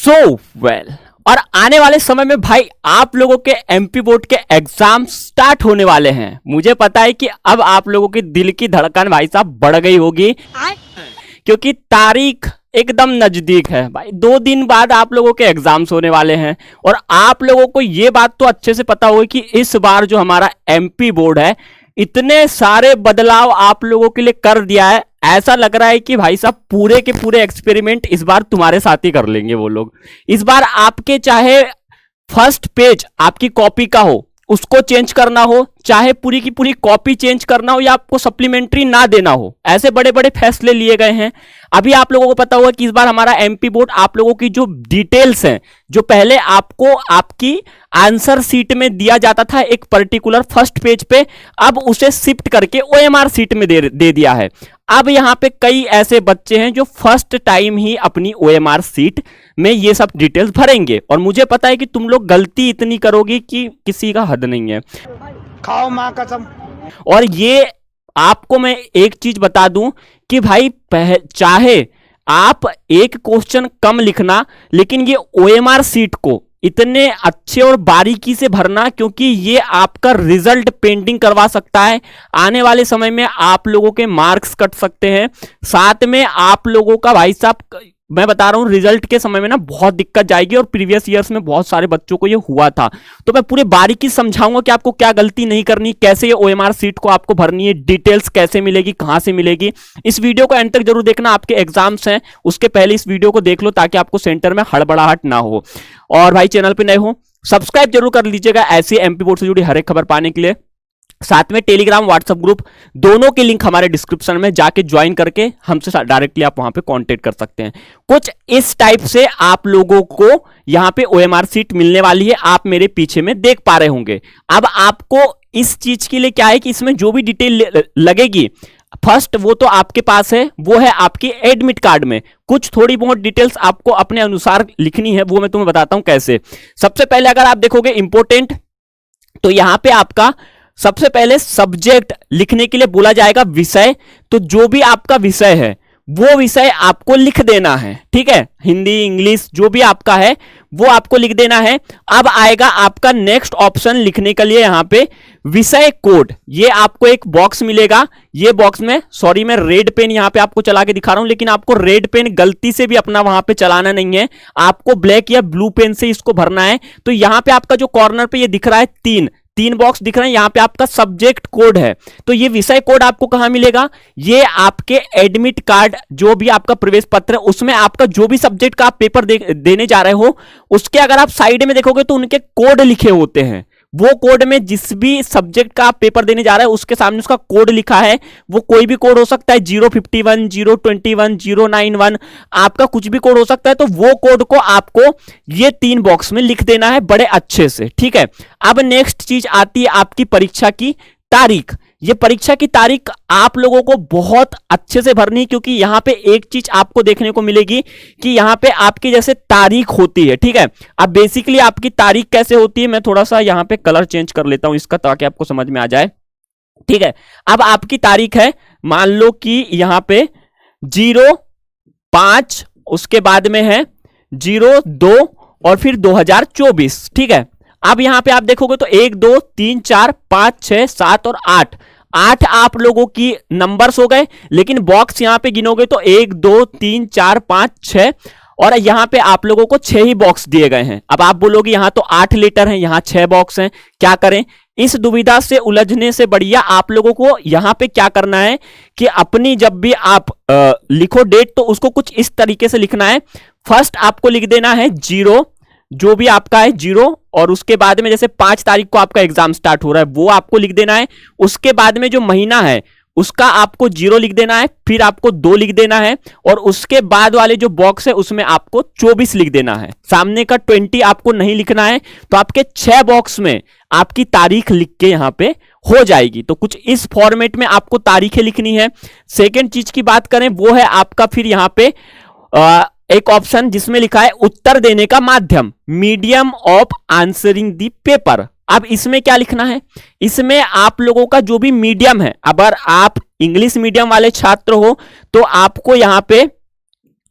So well और आने वाले समय में भाई आप लोगों के एमपी बोर्ड के एग्जाम स्टार्ट होने वाले हैं। मुझे पता है कि अब आप लोगों की दिल की धड़कन भाई साहब बढ़ गई होगी क्योंकि तारीख एकदम नजदीक है भाई। 2 दिन बाद आप लोगों के एग्जाम्स होने वाले हैं और आप लोगों को ये बात तो अच्छे से पता होगी कि इस बार जो हमारा एमपी बोर्ड है इतने सारे बदलाव आप लोगों के लिए कर दिया है। ऐसा लग रहा है कि भाई साहब पूरे के पूरे एक्सपेरिमेंट इस बार तुम्हारे साथ ही कर लेंगे वो लोग। इस बार आपके चाहे फर्स्ट पेज आपकी कॉपी का हो उसको चेंज करना हो, चाहे पूरी की पूरी कॉपी चेंज करना हो या आपको सप्लीमेंट्री ना देना हो, ऐसे बड़े बड़े फैसले लिए गए हैं। अभी आप लोगों को पता होगा कि इस बार हमारा एमपी बोर्ड आप लोगों की जो डिटेल्स हैं, जो पहले आपको आपकी आंसर सीट में दिया जाता था एक पर्टिकुलर फर्स्ट पेज पे, अब उसे शिफ्ट करके ओएमआर सीट में दे दिया है। अब यहां पे कई ऐसे बच्चे हैं जो फर्स्ट टाइम ही अपनी ओएमआर सीट में ये सब डिटेल्स भरेंगे और मुझे पता है कि तुम लोग गलती इतनी करोगे कि किसी का हद नहीं है। खाओ मां कसम। और ये आपको मैं एक चीज बता दूं कि भाई चाहे आप एक क्वेश्चन कम लिखना, लेकिन ये ओएमआर सीट को इतने अच्छे और बारीकी से भरना, क्योंकि ये आपका रिजल्ट पेंटिंग करवा सकता है। आने वाले समय में आप लोगों के मार्क्स कट सकते हैं, साथ में आप लोगों का भाई साहब मैं बता रहा हूं रिजल्ट के समय में ना बहुत दिक्कत जाएगी और प्रीवियस ईयर्स में बहुत सारे बच्चों को ये हुआ था। तो मैं पूरे बारीकी समझाऊंगा कि आपको क्या गलती नहीं करनी, कैसे ये ओएमआर सीट को आपको भरनी है, डिटेल्स कैसे मिलेगी, कहां से मिलेगी। इस वीडियो को एंड तक जरूर देखना। आपके एग्जाम्स हैं उसके पहले इस वीडियो को देख लो ताकि आपको सेंटर में हड़बड़ाहट ना हो। और भाई चैनल पर नए हो सब्सक्राइब जरूर कर लीजिएगा ऐसी एमपी बोर्ड से जुड़ी हर एक खबर पाने के लिए। साथ में टेलीग्राम व्हाट्सएप ग्रुप दोनों के लिंक हमारे डिस्क्रिप्शन में जाके ज्वाइन करके हमसे डायरेक्टली आप वहां पे कांटेक्ट कर सकते हैं। कुछ इस टाइप से आप लोगों को यहां पे ओएमआर सीट मिलने वाली है, आप मेरे पीछे में देख पा रहे होंगे। अब आपको इस चीज के लिए क्या है कि इसमें जो भी डिटेल लगेगी फर्स्ट वो तो आपके पास है, वो है आपकी एडमिट कार्ड में। कुछ थोड़ी बहुत डिटेल्स आपको अपने अनुसार लिखनी है, वो मैं तुम्हें बताता हूं कैसे। सबसे पहले अगर आप देखोगे इंपॉर्टेंट तो यहां पे आपका सबसे पहले सब्जेक्ट लिखने के लिए बोला जाएगा विषय। तो जो भी आपका विषय है वो विषय आपको लिख देना है, ठीक है। हिंदी इंग्लिश जो भी आपका है वो आपको लिख देना है। अब आएगा आपका नेक्स्ट ऑप्शन लिखने के लिए यहां पे विषय कोड। ये आपको एक बॉक्स मिलेगा, ये बॉक्स में सॉरी मैं रेड पेन यहां पे आपको चला के दिखा रहा हूं, लेकिन आपको रेड पेन गलती से भी अपना वहां पे चलाना नहीं है, आपको ब्लैक या ब्लू पेन से इसको भरना है। तो यहां पे आपका जो कॉर्नर पे ये दिख रहा है तीन बॉक्स दिख रहे हैं, यहां पे आपका सब्जेक्ट कोड है। तो ये विषय कोड आपको कहां मिलेगा, ये आपके एडमिट कार्ड जो भी आपका प्रवेश पत्र है उसमें आपका जो भी सब्जेक्ट का आप पेपर देने जा रहे हो उसके अगर आप साइड में देखोगे तो उनके कोड लिखे होते हैं। वो कोड में जिस भी सब्जेक्ट का आप पेपर देने जा रहे हैं उसके सामने उसका कोड लिखा है। वो कोई भी कोड हो सकता है, 051, 021, 091, आपका कुछ भी कोड हो सकता है। तो वो कोड को आपको ये 3 बॉक्स में लिख देना है बड़े अच्छे से, ठीक है। अब नेक्स्ट चीज आती है आपकी परीक्षा की तारीख। ये परीक्षा की तारीख आप लोगों को बहुत अच्छे से भरनी है, क्योंकि यहां पे एक चीज आपको देखने को मिलेगी कि यहां पे आपकी जैसे तारीख होती है, ठीक है। अब बेसिकली आपकी तारीख कैसे होती है, मैं थोड़ा सा यहां पे कलर चेंज कर लेता हूं इसका ताकि आपको समझ में आ जाए, ठीक है। अब आपकी तारीख है, मान लो कि यहां पे 05, उसके बाद में है 02 और फिर 2024, ठीक है। अब यहां पे आप देखोगे तो 1 2 3 4 5 6 7 और 8 आप लोगों की नंबर्स हो गए, लेकिन बॉक्स यहां पे गिनोगे तो 1 2 3 4 5 6 और यहां पे आप लोगों को 6 ही बॉक्स दिए गए हैं। अब आप बोलोगे यहां तो 8 लेटर हैं, यहां 6 बॉक्स हैं, क्या करें। इस दुविधा से उलझने से बढ़िया आप लोगों को यहां पे क्या करना है कि अपनी जब भी आप लिखो डेट तो उसको कुछ इस तरीके से लिखना है। फर्स्ट आपको लिख देना है 0, जो भी आपका है 0, और उसके बाद में जैसे 5 तारीख को आपका एग्जाम स्टार्ट हो रहा है वो आपको लिख देना है। उसके बाद में जो महीना है उसका आपको 0 लिख देना है, फिर आपको 2 लिख देना है, और उसके बाद वाले जो बॉक्स है उसमें आपको 24 लिख देना है। सामने का 20 आपको नहीं लिखना है। तो आपके 6 बॉक्स में आपकी तारीख लिख के यहां पे हो जाएगी। तो कुछ इस फॉर्मेट में आपको तारीखें लिखनी है। सेकेंड चीज की बात करें वो है आपका फिर यहां पे एक ऑप्शन जिसमें लिखा है उत्तर देने का माध्यम, medium of answering the paper. अब इसमें क्या लिखना है, इसमें आप लोगों का जो भी मीडियम है, अगर आप इंग्लिश मीडियम वाले छात्र हो तो आपको यहां पे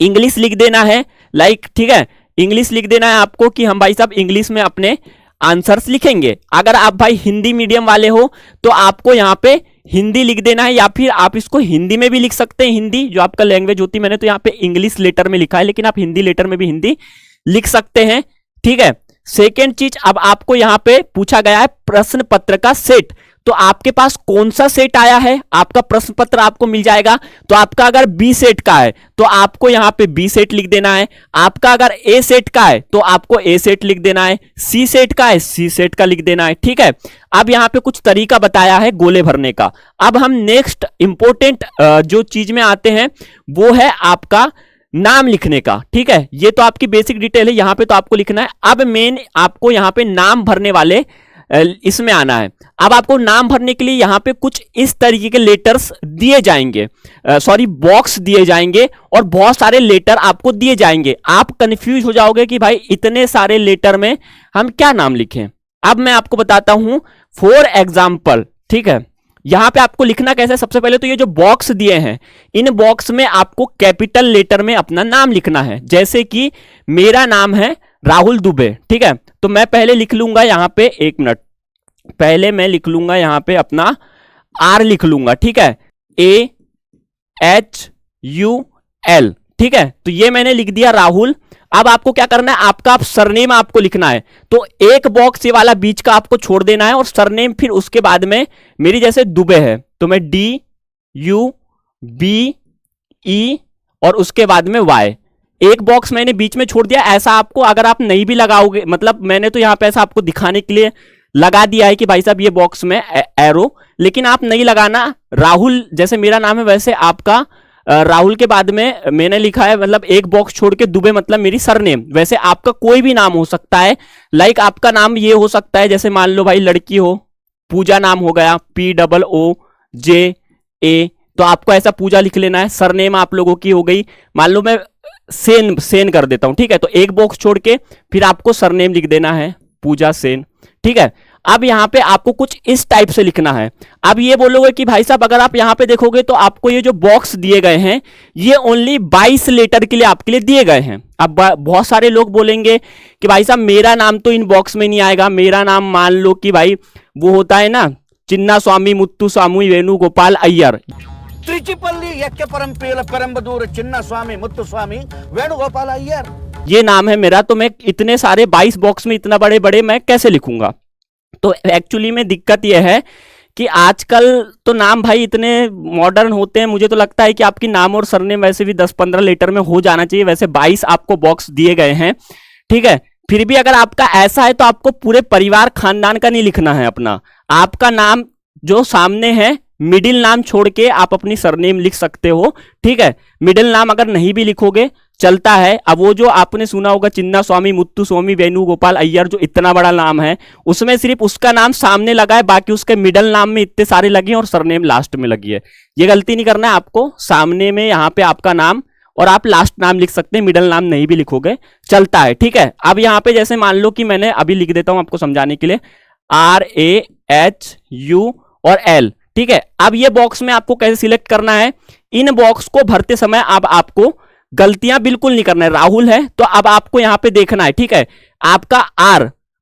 इंग्लिश लिख देना है, लाइक, ठीक है। इंग्लिश लिख देना है आपको कि हम भाई साहब इंग्लिश में अपने आंसर्स लिखेंगे। अगर आप भाई हिंदी मीडियम वाले हो तो आपको यहाँ पे हिंदी लिख देना है, या फिर आप इसको हिंदी में भी लिख सकते हैं, हिंदी जो आपका लैंग्वेज होती है। मैंने तो यहाँ पे इंग्लिश लेटर में लिखा है, लेकिन आप हिंदी लेटर में भी हिंदी लिख सकते हैं, ठीक है। सेकेंड चीज, अब आपको यहाँ पे पूछा गया है प्रश्न पत्र का सेट, तो आपके पास कौन सा सेट आया है, आपका प्रश्न पत्र आपको मिल जाएगा। तो आपका अगर बी सेट का है तो आपको यहां पे बी सेट लिख देना है, आपका अगर ए सेट का है तो आपको ए सेट लिख देना है, सी सेट का है सी सेट का लिख देना है, ठीक है। अब यहां पे कुछ तरीका बताया है गोले भरने का। अब हम नेक्स्ट इंपॉर्टेंट जो चीज में आते हैं वो है आपका नाम लिखने का, ठीक है। ये तो आपकी बेसिक डिटेल है, यहां पे तो आपको लिखना है। अब मेन आपको यहां पे नाम भरने वाले इसमें आना है। अब आपको नाम भरने के लिए यहां पे कुछ इस तरीके के लेटर्स दिए जाएंगे, सॉरी बॉक्स दिए जाएंगे और बहुत सारे लेटर आपको दिए जाएंगे। आप कंफ्यूज हो जाओगे कि भाई इतने सारे लेटर में हम क्या नाम लिखें। अब मैं आपको बताता हूं फॉर एग्जाम्पल, ठीक है। यहां पे आपको लिखना कैसे, सबसे पहले तो ये जो बॉक्स दिए हैं इन बॉक्स में आपको कैपिटल लेटर में अपना नाम लिखना है। जैसे कि मेरा नाम है राहुल दुबे, ठीक है। तो मैं पहले लिख लूंगा यहां पे, एक मिनट, पहले मैं लिख लूंगा यहां पे अपना आर लिख लूंगा, ठीक है, AHUL, ठीक है। तो ये मैंने लिख दिया राहुल। अब आपको क्या करना है, आपका सरनेम आपको लिखना है। तो एक बॉक्स ये वाला बीच का आपको छोड़ देना है और सरनेम फिर उसके बाद में, मेरी जैसे दुबे है तो मैं DUBE और उसके बाद में Y, एक बॉक्स मैंने बीच में छोड़ दिया। ऐसा आपको अगर आप नहीं भी लगाओगे, मतलब मैंने तो यहां पे ऐसा आपको दिखाने के लिए लगा दिया है कि भाई साहब ये बॉक्स में एरो, लेकिन आप नहीं लगाना। राहुल जैसे मेरा नाम है वैसे आपका राहुल के बाद में मैंने लिखा है, मतलब एक बॉक्स छोड़ के दुबे मतलब मेरी सरनेम। वैसे आपका कोई भी नाम हो सकता है, लाइक आपका नाम ये हो सकता है, जैसे मान लो भाई लड़की हो, पूजा नाम हो गया, POOJA, तो आपको ऐसा पूजा लिख लेना है। सरनेम आप लोगों की हो गई, मान लो मैं सेन कर देता हूं, ठीक है। तो एक बॉक्स छोड़ के फिर आपको सरनेम लिख देना है पूजा सेन, ठीक है। अब यहां पे आपको कुछ इस टाइप से लिखना है। अब ये बोलोगे कि भाई साहब अगर आप यहां पे देखोगे तो आपको ये जो बॉक्स दिए गए हैं ये ओनली 22 लेटर के लिए आपके लिए दिए गए हैं। अब बहुत सारे लोग बोलेंगे कि भाई साहब मेरा नाम तो इन बॉक्स में नहीं आएगा। मेरा नाम मान लो कि भाई वो होता है ना, चिन्ना स्वामी मुत्तु स्वामी वेणुगोपाल अय्यर, त्रिचिपल्ली यक्केपरंपील पेरंबदूर चिन्ना स्वामी मुत्तु स्वामी वेणुगोपाल अय्यर, ये नाम है मेरा। तो मैं इतने सारे 22 बॉक्स में इतना बड़े बड़े मैं कैसे लिखूंगा। तो एक्चुअली में दिक्कत यह है कि आजकल तो नाम भाई इतने मॉडर्न होते हैं, मुझे तो लगता है कि आपकी नाम और सरनेम वैसे भी 10-15 लेटर में हो जाना चाहिए। वैसे 22 आपको बॉक्स दिए गए हैं, ठीक है। फिर भी अगर आपका ऐसा है तो आपको पूरे परिवार खानदान का नहीं लिखना है अपना, आपका नाम जो सामने है मिडिल नाम छोड़ के आप अपनी सरनेम लिख सकते हो, ठीक है। मिडिल नाम अगर नहीं भी लिखोगे चलता है। अब वो जो आपने सुना होगा चिन्ना स्वामी मुत्तु स्वामी वेणुगोपाल अय्यर, जो इतना बड़ा नाम है उसमें सिर्फ उसका नाम सामने लगा है, बाकी उसके मिडिल नाम में इतने सारे लगे हैं और सरनेम लास्ट में लगी है। ये गलती नहीं करना है आपको, सामने में यहाँ पे आपका नाम और आप लास्ट नाम लिख सकते हैं, मिडिल नाम नहीं भी लिखोगे चलता है, ठीक है। अब यहाँ पे जैसे मान लो कि मैंने अभी लिख देता हूं आपको समझाने के लिए RAHU और L, ठीक है। अब ये बॉक्स में आपको कैसे सिलेक्ट करना है, इन बॉक्स को भरते समय अब आपको गलतियां बिल्कुल नहीं करना है। राहुल है तो अब आपको यहां पे देखना है, ठीक है। आपका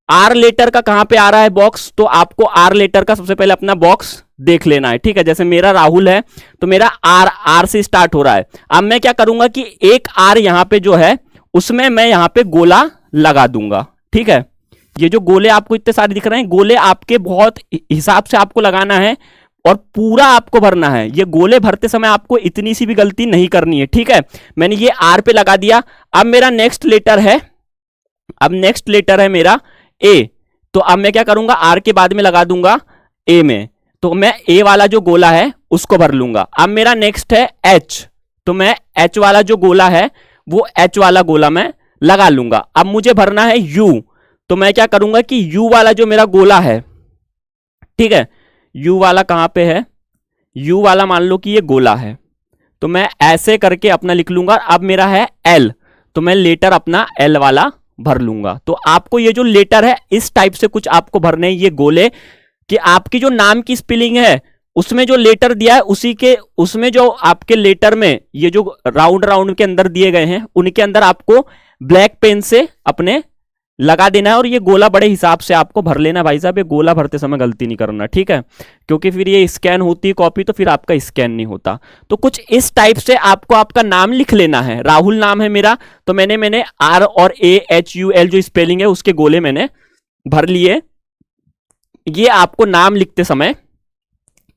आर लेटर का कहां पे आ रहा है बॉक्स, तो आपको आर लेटर का सबसे पहले अपना बॉक्स देख लेना है, ठीक है। जैसे मेरा राहुल है तो मेरा आर से स्टार्ट हो रहा है। अब मैं क्या करूंगा कि एक आर यहां पे जो है उसमें मैं यहां पे गोला लगा दूंगा, ठीक है। ये जो गोले आपको इतने सारे दिख रहे हैं, गोले आपके बहुत हिसाब से आपको लगाना है और पूरा आपको भरना है। ये गोले भरते समय आपको इतनी सी भी गलती नहीं करनी है, ठीक है। मैंने ये आर पे लगा दिया। अब मेरा नेक्स्ट लेटर है, अब नेक्स्ट लेटर है मेरा ए, तो अब मैं क्या करूंगा, आर के बाद में लगा दूंगा ए में, तो मैं ए वाला जो गोला है उसको भर लूंगा। अब मेरा नेक्स्ट है एच, तो मैं एच वाला जो गोला है वो एच वाला गोला मैं लगा लूंगा। अब मुझे भरना है यू, तो मैं क्या करूंगा कि यू वाला जो मेरा गोला है, ठीक है, यू वाला कहां पे है, यू वाला मान लो कि ये गोला है, तो मैं ऐसे करके अपना लिख लूंगा। अब मेरा है एल, तो मैं लेटर अपना एल वाला भर लूंगा। तो आपको ये जो लेटर है इस टाइप से कुछ आपको भरने ये गोले, कि आपकी जो नाम की स्पेलिंग है उसमें जो लेटर दिया है उसी के, उसमें जो आपके लेटर में ये जो राउंड राउंड के अंदर दिए गए हैं उनके अंदर आपको ब्लैक पेन से अपने लगा देना है और ये गोला बड़े हिसाब से आपको भर लेना भाई साहब। ये गोला भरते समय गलती नहीं करना, ठीक है, क्योंकि फिर ये स्कैन होती है कॉपी तो फिर आपका स्कैन नहीं होता। तो कुछ इस टाइप से आपको आपका नाम लिख लेना है। राहुल नाम है मेरा, तो मैंने आर और AHUL जो स्पेलिंग है उसके गोले मैंने भर लिए। ये आपको नाम लिखते समय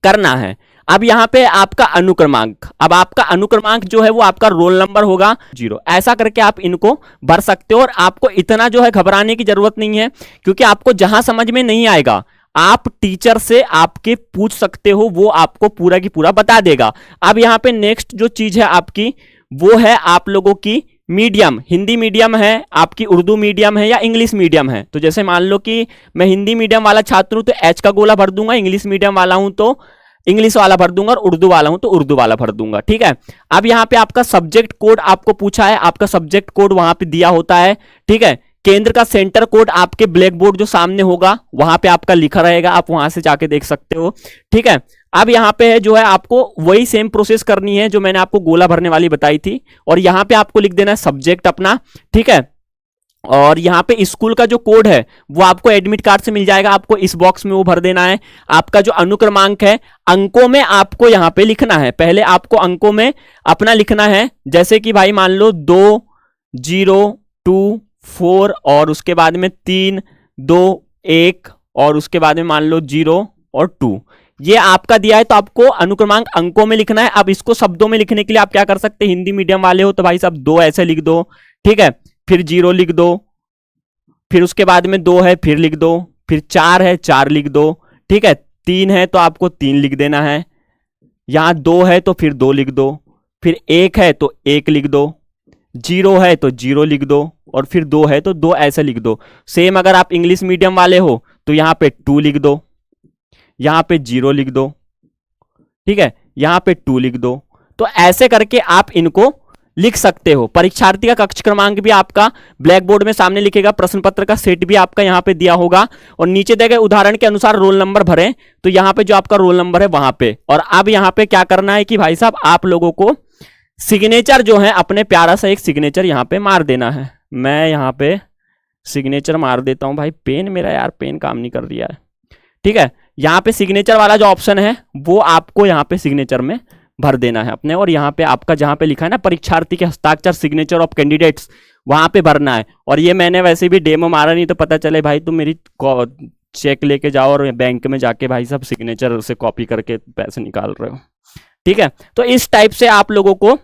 करना है। अब यहां पे आपका अनुक्रमांक, अब आपका अनुक्रमांक जो है वो आपका रोल नंबर होगा 0। ऐसा करके आप इनको भर सकते हो और आपको इतना जो है घबराने की जरूरत नहीं है, क्योंकि आपको जहां समझ में नहीं आएगा आप टीचर से आपके पूछ सकते हो, वो आपको पूरा की पूरा बता देगा। अब यहां पे नेक्स्ट जो चीज है आपकी वो है आप लोगों की मीडियम, हिंदी मीडियम है आपकी, उर्दू मीडियम है या इंग्लिश मीडियम है। तो जैसे मान लो कि मैं हिंदी मीडियम वाला छात्र हूं तो H का गोला भर दूंगा, इंग्लिश मीडियम वाला हूं तो इंग्लिश वाला भर दूंगा और उर्दू वाला हूं तो उर्दू वाला भर दूंगा, ठीक है। अब यहां पे आपका सब्जेक्ट कोड आपको पूछा है, आपका सब्जेक्ट कोड वहां पे दिया होता है, ठीक है। केंद्र का सेंटर कोड आपके ब्लैक बोर्ड जो सामने होगा वहां पे आपका लिखा रहेगा, आप वहां से जाके देख सकते हो, ठीक है। अब यहां पे है जो है आपको वही सेम प्रोसेस करनी है जो मैंने आपको गोला भरने वाली बताई थी, और यहां पे आपको लिख देना है सब्जेक्ट अपना, ठीक है। और यहाँ पे स्कूल का जो कोड है वो आपको एडमिट कार्ड से मिल जाएगा, आपको इस बॉक्स में वो भर देना है। आपका जो अनुक्रमांक है अंकों में आपको यहाँ पे लिखना है, पहले आपको अंकों में अपना लिखना है। जैसे कि भाई मान लो 2 0 2 4 और उसके बाद में 3 2 1 और उसके बाद में मान लो 0 और 2, ये आपका दिया है। तो आपको अनुक्रमांक अंकों में लिखना है। अब इसको शब्दों में लिखने के लिए आप क्या कर सकते हैं, हिंदी मीडियम वाले हो तो भाई साहब 2 ऐसे लिख दो, ठीक है, फिर 0 लिख दो, फिर उसके बाद में 2 है फिर लिख दो, फिर 4 है 4 लिख दो, ठीक है। 3 है तो आपको 3 लिख देना है, यहां 2 है तो फिर 2 लिख दो, फिर 1 है तो 1 लिख दो, 0 है तो 0 लिख दो और फिर 2 है तो 2 ऐसे लिख दो। सेम अगर आप इंग्लिश मीडियम वाले हो तो यहां पे 2 लिख दो, यहां पे 0 लिख दो, ठीक है, यहां पे 2 लिख दो। तो ऐसे करके आप इनको लिख सकते हो। परीक्षार्थी का कक्ष क्रमांक भी आपका ब्लैक बोर्ड में सामने लिखेगा, प्रश्न पत्र का सेट भी आपका यहां पे दिया होगा और नीचे दिए गए उदाहरण के अनुसार रोल नंबर भरें, तो यहां पे जो आपका रोल नंबर है वहां पे। और अब यहां पे क्या करना है कि भाई साहब आप लोगों को सिग्नेचर जो है अपने प्यारा सा एक सिग्नेचर यहां पे मार देना है। मैं यहां पे सिग्नेचर मार देता हूं भाई, पेन मेरा यार पेन काम नहीं कर रहा है, ठीक है। यहां पे सिग्नेचर वाला जो ऑप्शन है वो आपको यहां पे सिग्नेचर में भर देना है अपने, और यहाँ पे आपका जहां पे लिखा है ना परीक्षार्थी के हस्ताक्षर सिग्नेचर ऑफ कैंडिडेट्स, वहां पे भरना है। और ये मैंने वैसे भी डेमो मारा नहीं तो पता चले भाई तुम मेरी चेक लेके जाओ और बैंक में जाके भाई सब सिग्नेचर से कॉपी करके पैसे निकाल रहे हो, ठीक है। तो इस टाइप से आप लोगों को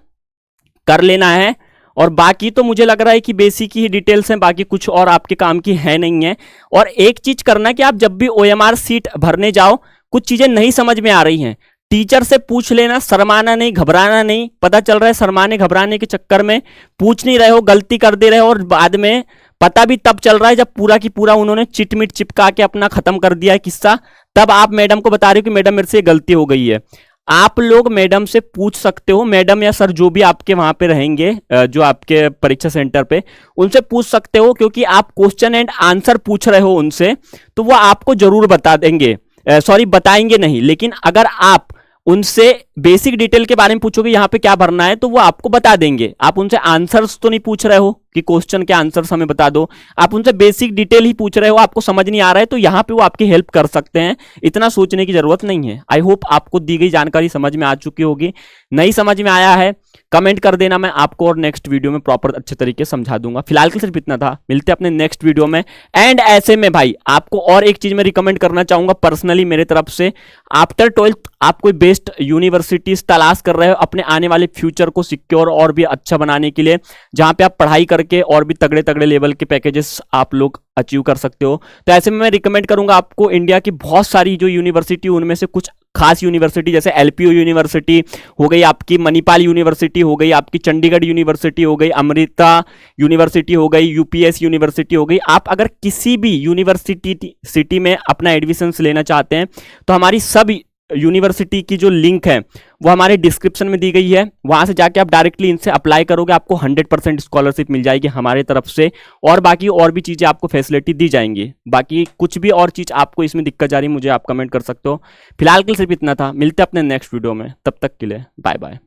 कर लेना है। और बाकी तो मुझे लग रहा है कि बेसिक ही डिटेल्स हैं, बाकी कुछ और आपके काम की है नहीं है। और एक चीज करना कि आप जब भी OMR सीट भरने जाओ, कुछ चीजें नहीं समझ में आ रही हैं, टीचर से पूछ लेना, शर्माना नहीं, घबराना नहीं। पता चल रहा है शर्माने घबराने के चक्कर में पूछ नहीं रहे हो, गलती कर दे रहे हो और बाद में पता भी तब चल रहा है जब पूरा की पूरा उन्होंने चिटमिट चिपका के अपना खत्म कर दिया है किस्सा, तब आप मैडम को बता रहे हो कि मैडम मेरे से गलती हो गई है। आप लोग मैडम से पूछ सकते हो, मैडम या सर जो भी आपके वहां पे रहेंगे, जो आपके परीक्षा सेंटर पे, उनसे पूछ सकते हो, क्योंकि आप क्वेश्चन एंड आंसर पूछ रहे हो उनसे, तो वो आपको जरूर बता देंगे, सॉरी बताएंगे नहीं, लेकिन अगर आप उनसे बेसिक डिटेल के बारे में पूछोगे यहाँ पे क्या भरना है तो वो आपको बता देंगे। आप उनसे आंसर्स तो नहीं पूछ रहे हो कि क्वेश्चन के आंसर्स हमें बता दो, आप उनसे बेसिक डिटेल ही पूछ रहे हो, आपको समझ नहीं आ रहा है तो यहाँ पे वो आपकी हेल्प कर सकते हैं, इतना सोचने की जरूरत नहीं है। आई होप आपको दी गई जानकारी समझ में आ चुकी होगी। नहीं समझ में आया है कमेंट कर देना, मैं आपको और नेक्स्ट वीडियो में प्रॉपर अच्छे तरीके से समझा दूंगा। फिलहाल के सिर्फ इतना था, मिलते हैं अपने नेक्स्ट वीडियो में। एंड ऐसे में भाई आपको और एक चीज मैं रिकमेंड करना चाहूंगा पर्सनली मेरे तरफ से, आफ्टर 12th आप कोई बेस्ट यूनिवर्सिटीज तलाश कर रहे हो अपने आने वाले फ्यूचर को सिक्योर और भी अच्छा बनाने के लिए, जहां पे आप पढ़ाई करके और भी तगड़े तगड़े लेवल के पैकेजेस आप लोग अचीव कर सकते हो, तो ऐसे में मैं रिकमेंड करूंगा आपको इंडिया की बहुत सारी जो यूनिवर्सिटी, उनमें से कुछ खास यूनिवर्सिटी जैसे LPU यूनिवर्सिटी हो गई, आपकी मणिपाल यूनिवर्सिटी हो गई, आपकी चंडीगढ़ यूनिवर्सिटी हो गई, अमृता यूनिवर्सिटी हो गई, UPS यूनिवर्सिटी हो गई। आप अगर किसी भी यूनिवर्सिटी सिटी में अपना एडमिशन लेना चाहते हैं तो हमारी सब यूनिवर्सिटी की जो लिंक है वो हमारे डिस्क्रिप्शन में दी गई है, वहां से जाके आप डायरेक्टली इनसे अप्लाई करोगे, आपको 100% स्कॉलरशिप मिल जाएगी हमारे तरफ से, और बाकी और भी चीजें आपको फैसिलिटी दी जाएंगी। बाकी कुछ भी और चीज आपको इसमें दिक्कत जा रही है मुझे आप कमेंट कर सकते हो। फिलहाल के लिए सिर्फ इतना था, मिलते हैं अपने नेक्स्ट वीडियो में, तब तक के लिए बाय बाय।